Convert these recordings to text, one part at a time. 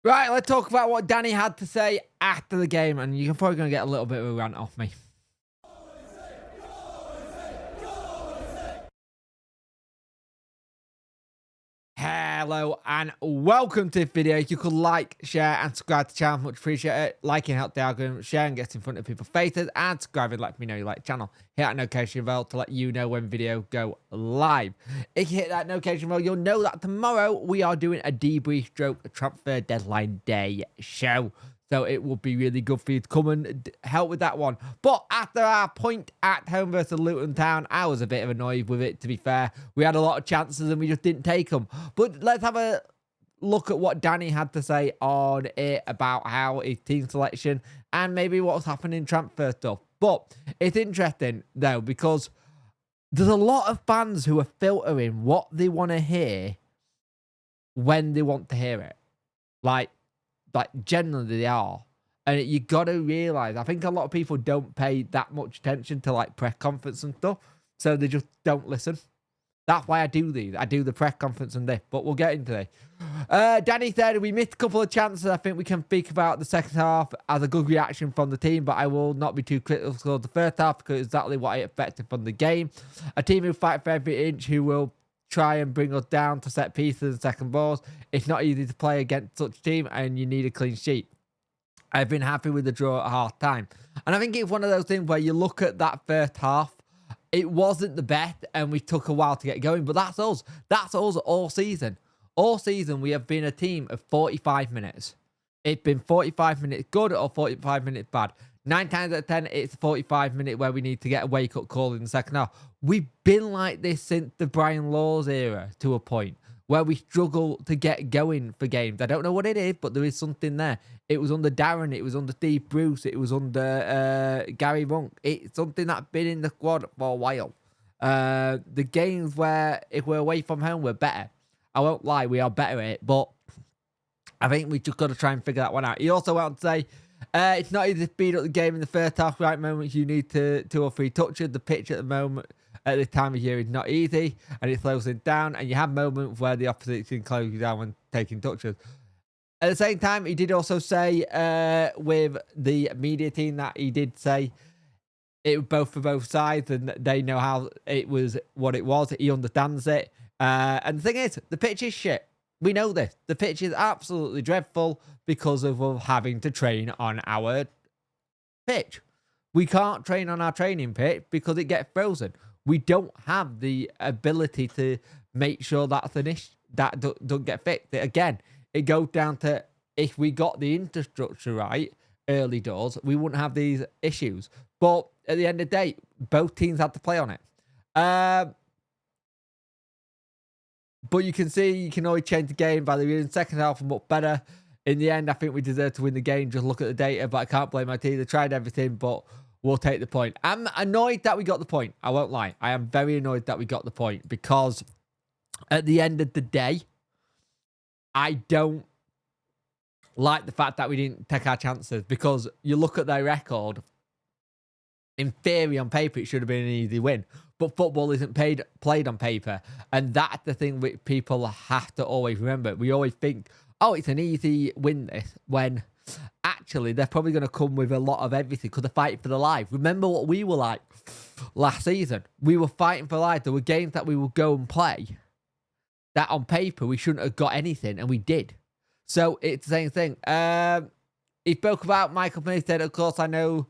Right, let's talk about what Danny had to say after the game, and you're probably going to get a little bit of a rant off me. Hello and welcome to this video. If you could like, share and subscribe to the channel, much appreciate it. Liking helps the algorithm, sharing gets in front of people's faces, and subscribing let me know you like the channel. Hit that notification bell to let you know when video go live. If you hit that notification bell, you'll know that tomorrow we are doing a debrief stroke transfer deadline day show. So it will be really good for you to come and help with that one. But after our point at home versus Luton Town, I was a bit annoyed with it, to be fair. We had a lot of chances and we just didn't take them. But let's have a look at what Danny had to say on it about how his team selection and maybe what's happening in transfer stuff. But it's interesting, though, because there's a lot of fans who are filtering what they want to hear when they want to hear it. Like generally they are, and you got to realize, I think a lot of people don't pay that much attention to like press conference and stuff, so they just don't listen. That's why I do these. I do the press conference and this, but we'll get into it. Danny said we missed a couple of chances. I think we can speak about the second half as a good reaction from the team, but I will not be too critical of the first half because it's exactly what I expected from the game. A team who fight for every inch, who will try and bring us down to set pieces and second balls. It's not easy to play against such a team, and you need a clean sheet. I've been happy with the draw at half time. And I think it's one of those things where you look at that first half, it wasn't the best, and we took a while to get going, but that's us. That's us all season. All season, we have been a team of 45 minutes. It's been 45 minutes good or 45 minutes bad. 9 times out of 10, it's a 45-minute where we need to get a wake-up call in the second half. We've been like this since the Brian Laws era, to a point where we struggle to get going for games. I don't know what it is, but there is something there. It was under Darren, it was under Steve Bruce, it was under Gary Monk. It's something that's been in the squad for a while. The games where if we're away from home, we're better. I won't lie, we are better at it, but I think we just got to try and figure that one out. He also went on to say, it's not easy to speed up the game in the first half. Right moments, you need 2 or 3 touches. The pitch at the moment, at this time of year, is not easy, and it slows it down. And you have moments where the opposite can close you down when taking touches. At the same time, he did also say with the media team that he did say it was both for both sides, and they know how it was, what it was. He understands it. And the thing is, the pitch is shit. We know this. The pitch is absolutely dreadful because of us having to train on our pitch. We can't train on our training pitch because it gets frozen. We don't have the ability to make sure that's an issue that don't get fixed. Again, it goes down to if we got the infrastructure right early doors, we wouldn't have these issues. But at the end of the day, both teams had to play on it. But you can see you can always change the game by the second half and much better. In the end, I think we deserve to win the game. Just look at the data, but I can't blame my team. They tried everything, but we'll take the point. I'm annoyed that we got the point. I won't lie. I am very annoyed that we got the point because at the end of the day, I don't like the fact that we didn't take our chances because you look at their record. In theory, on paper, it should have been an easy win. But football isn't played on paper. And that's the thing which people have to always remember. We always think, oh, it's an easy win this, when actually they're probably going to come with a lot of everything because they're fighting for their life. Remember what we were like last season? We were fighting for life. There were games that we would go and play that on paper we shouldn't have got anything, and we did. So it's the same thing. He spoke about Michael Smith, said, of course, I know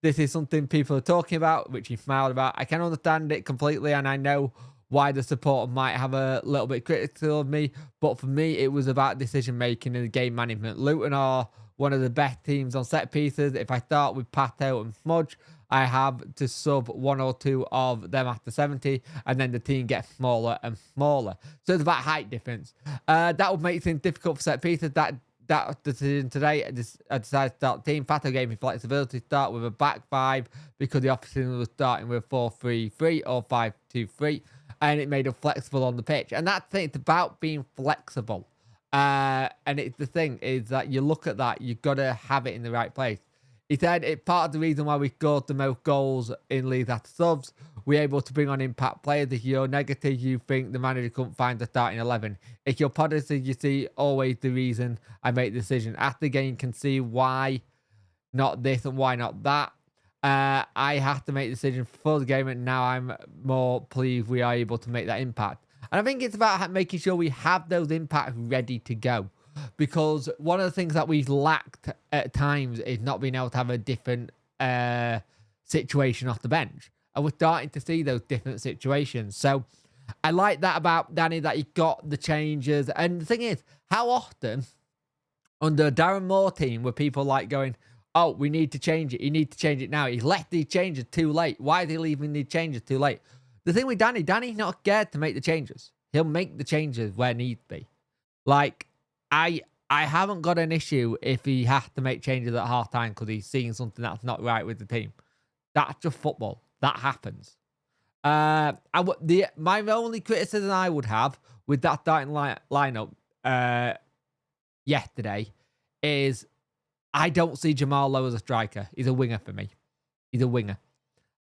this is something people are talking about, which he smiled about. I can understand it completely, and I know why the supporter might have a little bit critical of me. But for me, it was about decision-making and game management. Luton are one of the best teams on set pieces. If I start with Pato and Smudge, I have to sub 1 or 2 of them after 70, and then the team gets smaller and smaller. So it's about height difference. That would make things difficult for set pieces. That decision today, I decided to start the team. Pato gave me flexibility to start with a back 5 because the opposition was starting with 4-3-3 or 5-2-3, and it made us flexible on the pitch. And that's the thing, it's about being flexible. And it's the thing is that you look at that, you've got to have it in the right place. He said it's part of the reason why we scored the most goals in league after subs. we're able to bring on impact players. If you're negative, you think the manager couldn't find the starting 11. If you're positive, you see always the reason I make the decision. After the game, you can see why not this and why not that. I have to make the decision for the game, and now I'm more pleased we are able to make that impact. And I think it's about making sure we have those impacts ready to go. Because one of the things that we've lacked at times is not being able to have a different situation off the bench. And we're starting to see those different situations. So I like that about Danny, that he got the changes. And the thing is, how often under Darren Moore team were people like going, oh, we need to change it. You need to change it now. He left these changes too late. Why is he leaving these changes too late? The thing with Danny's not scared to make the changes. He'll make the changes where need be. Like, I haven't got an issue if he has to make changes at halftime because he's seeing something that's not right with the team. That's just football. That happens. My only criticism I would have with that starting lineup yesterday is I don't see Jamal Lowe as a striker. He's a winger for me. He's a winger.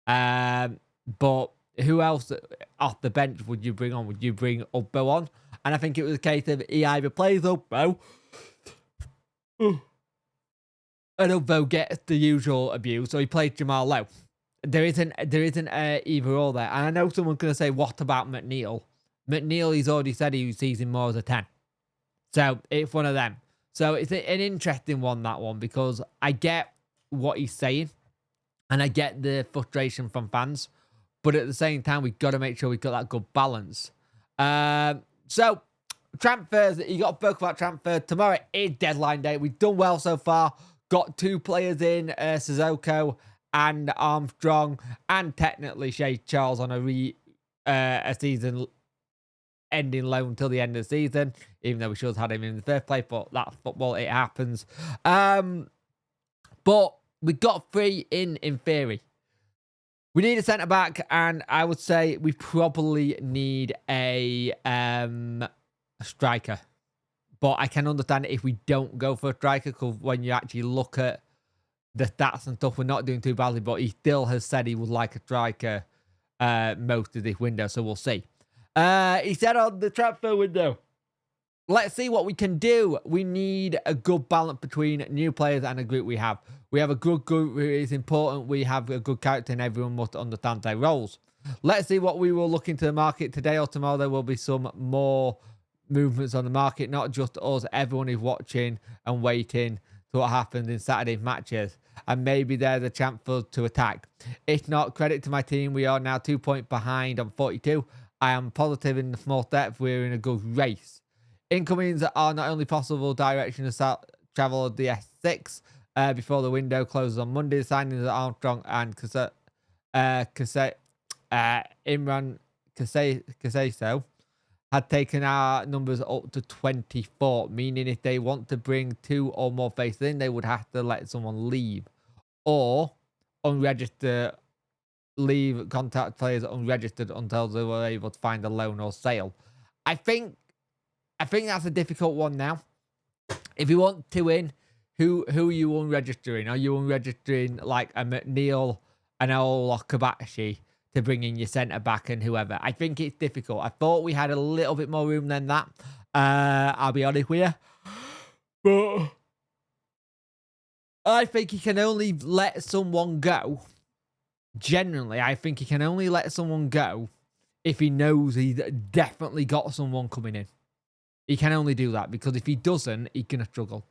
But who else off the bench would you bring on? Would you bring Ubbo on? And I think it was a case of he either plays Ubbo and Ubbo gets the usual abuse, or he plays Jamal Lowe. There isn't either or there. And I know someone's going to say, what about McNeil? McNeil, he's already said he sees him more as a 10. So it's one of them. So it's an interesting one, that one, because I get what he's saying and I get the frustration from fans. But at the same time, we've got to make sure we've got that good balance. So, transfers, you got to spoke about transfer. Tomorrow is deadline day. We've done well so far. Got 2 players in, Sissoko and Armstrong, and technically Shea Charles on a season ending loan until the end of the season, even though we should have had him in the first place, but that's football, it happens. But we got 3 in theory. We need a centre-back, and I would say we probably need a striker. But I can understand if we don't go for a striker, because when you actually look at the stats and stuff, we're not doing too badly, but he still has said he would like a striker most of this window, so we'll see. He said on the transfer window, let's see what we can do. We need a good balance between new players and a group we have. We have a good group. It is important we have a good character and everyone must understand their roles. Let's see what we will look into the market today or tomorrow. There will be some more movements on the market, not just us. Everyone is watching and waiting to what happens in Saturday's matches. And maybe there's a chance for us to attack. If not, credit to my team. We are now 2 points behind on 42. I am positive in the small depth. We're in a good race. Incomings are not only possible direction of travel of the S6 before the window closes on Monday. The signings of Armstrong and Imran Kaseso had taken our numbers up to 24, meaning if they want to bring 2 or more faces in, they would have to let someone leave or unregister. Leave contact players unregistered until they were able to find a loan or sale. I think that's a difficult one now. If you want 2 in, who are you unregistering? Are you unregistering like a McNeil, an Kabashi to bring in your centre back and whoever? I think it's difficult. I thought we had a little bit more room than that. I'll be honest with you, but I think you can only let someone go. Generally, I think he can only let someone go if he knows he's definitely got someone coming in. He can only do that, because if he doesn't, he's going to struggle.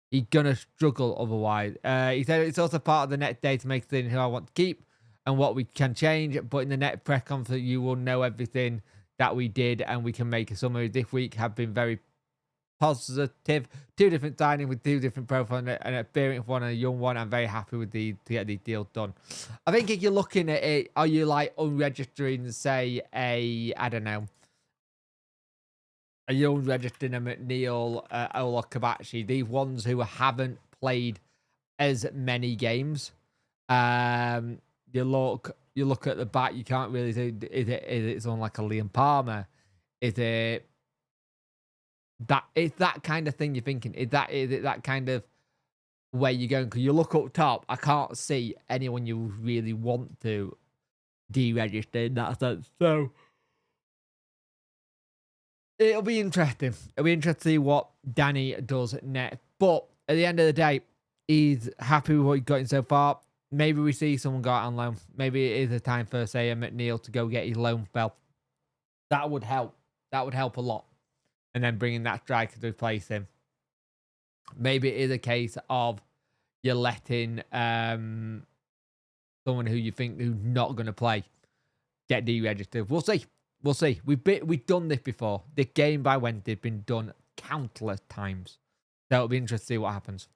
He's going to struggle otherwise. He said it's also part of the next day to make decisions who I want to keep and what we can change. But in the next press conference, you will know everything that we did and we can make a summary. This week have been very positive. 2 different signings with 2 different profiles, an experienced one and a young one. I'm very happy with to get these deals done. I think if you're looking at it, are you like unregistering, say, I don't know, a young registering a McNeil, Ola Kabachi, these ones who haven't played as many games. You look at the back, you can't really say, is it someone like a Liam Palmer? Is it that kind of thing you're thinking? Is it that kind of way you're going? Because you look up top, I can't see anyone you really want to deregistered in that sense. So it'll be interesting. It'll be interesting to see what Danny does next. But at the end of the day, he's happy with what he's gotten so far. Maybe we see someone go out on loan. Maybe it is a time for, say, a McNeil to go get his loan spell. That would help. That would help a lot. And then bringing that striker to replace him. Maybe it is a case of you're letting someone who you think who's not going to play get deregistered. We'll see. We'll see. We've done this before. The game by Wednesday has been done countless times. So it'll be interesting to see what happens.